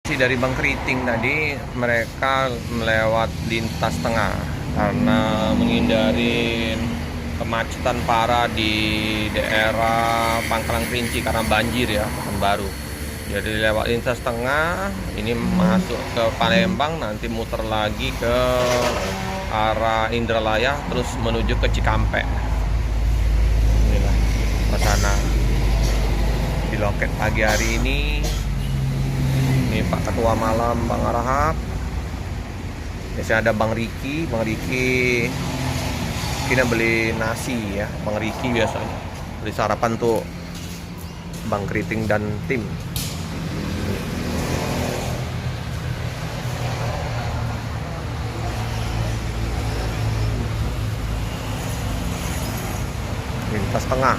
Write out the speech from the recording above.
Dari Bang Keriting tadi mereka melewat lintas tengah karena menghindari kemacetan parah di daerah Pangkalan Kerinci karena banjir ya, Pekanbaru. Jadi lewat lintas tengah ini masuk ke Palembang, nanti muter lagi ke arah Indralaya terus menuju ke Cikampek. Inilah suasana di loket pagi hari ini. Ini Pak Ketua Malam Bang Arahap. Biasanya ada Bang Riki. Bang Riki kita beli nasi ya. Bang Riki biasanya beli sarapan tuh Bang Keriting dan tim. Lintas tengah.